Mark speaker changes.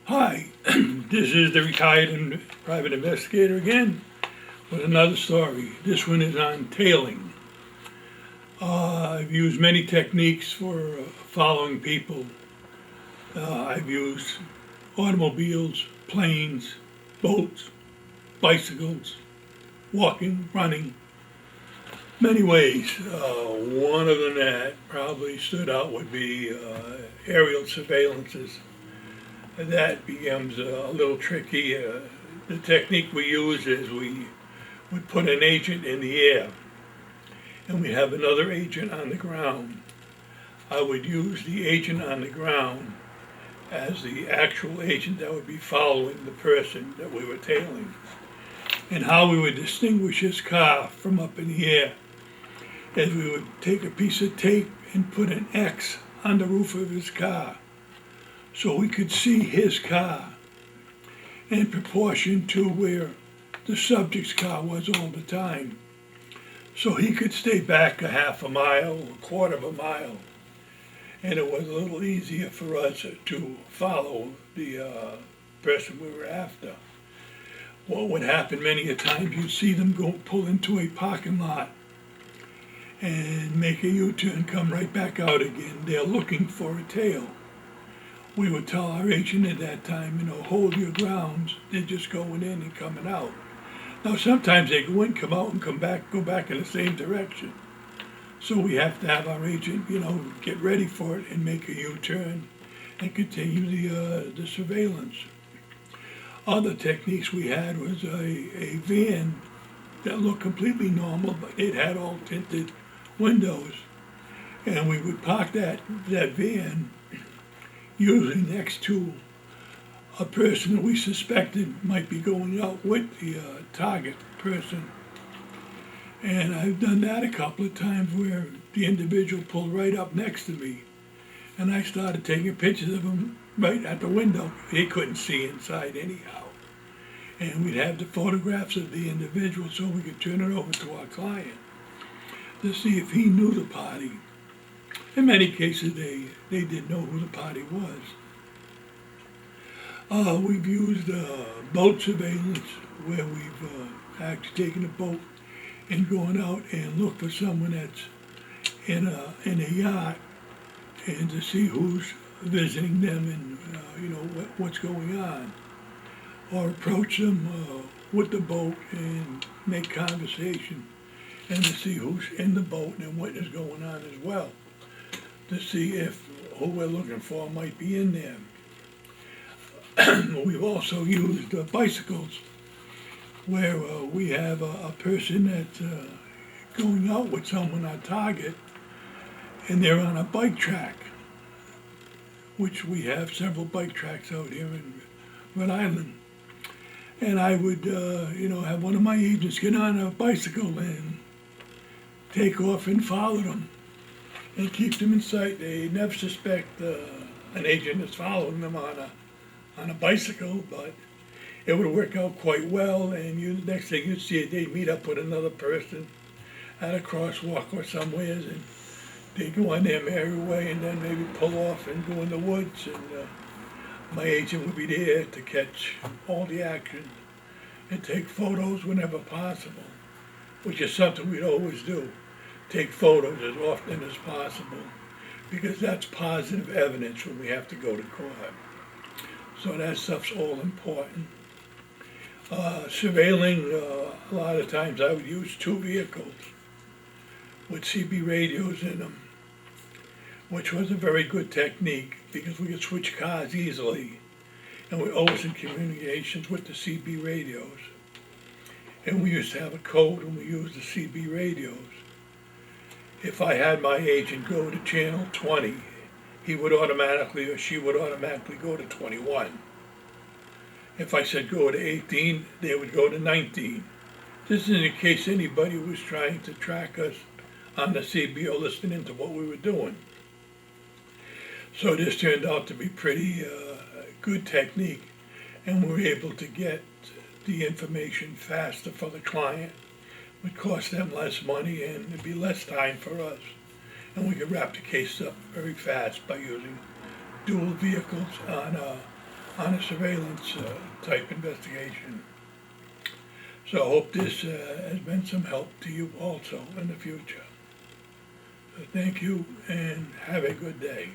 Speaker 1: Hi, this is the retired private investigator again with another story. This one is on tailing. I've used many techniques for following people. I've used automobiles, planes, boats, bicycles, walking, running, many ways. One of them that probably stood out would be aerial surveillances. That becomes a little tricky. The technique we use is we would put an agent in the air and we have another agent on the ground. I would use the agent on the ground as the actual agent that would be following the person that we were tailing. And how we would distinguish his car from up in the air is we would take a piece of tape and put an X on the roof of his car, so we could see his car in proportion to where the subject's car was all the time. So he could stay back a half a mile, a quarter of a mile, and it was a little easier for us to follow the person we were after. What would happen many a times, you'd see them go pull into a parking lot and make a U-turn, come right back out again. They're looking for a tail. We would tell our agent at that time, hold your grounds. They're just going in and coming out. Now, sometimes they go in, come out, and go back in the same direction. So we have to have our agent, get ready for it and make a U-turn and continue the surveillance. Other techniques we had was a van that looked completely normal, but it had all tinted windows. And we would park that van usually next to a person that we suspected might be going out with the target person. And I've done that a couple of times where the individual pulled right up next to me and I started taking pictures of him right at the window. He couldn't see inside anyhow. And we'd have the photographs of the individual so we could turn it over to our client to see if he knew the party. In many cases, they didn't know who the party was. We've used boat surveillance where we've actually taken a boat and gone out and looked for someone that's in a yacht and to see who's visiting them and what's going on. Or approach them with the boat and make conversation and to see who's in the boat and what is going on as well, to see if who we're looking for might be in there. We've also used bicycles where we have a person that's going out with someone on target and they're on a bike track, which we have several bike tracks out here in Rhode Island. And I would, have one of my agents get on a bicycle and take off and follow them and keep them in sight. They never suspect an agent is following them on a bicycle, but it would work out quite well. And next thing you'd see it, they'd meet up with another person at a crosswalk or somewhere, and they'd go on their merry way and then maybe pull off and go in the woods. And my agent would be there to catch all the action and take photos whenever possible, which is something we'd always do. Take photos as often as possible, because that's positive evidence when we have to go to court. So that stuff's all important. Surveilling, a lot of times I would use two vehicles with CB radios in them, which was a very good technique because we could switch cars easily, and we're always in communications with the CB radios. And we used to have a code when we used the CB radios. If I had my agent go to channel 20, he would automatically or she would automatically go to 21. If I said go to 18, they would go to 19. This is in case anybody was trying to track us on the CB or listening to what we were doing. So this turned out to be pretty good technique, and we were able to get the information faster for the client. It would cost them less money and it'd be less time for us. And we could wrap the case up very fast by using dual vehicles on on a surveillance type investigation. So I hope this has been some help to you also in the future. So thank you and have a good day.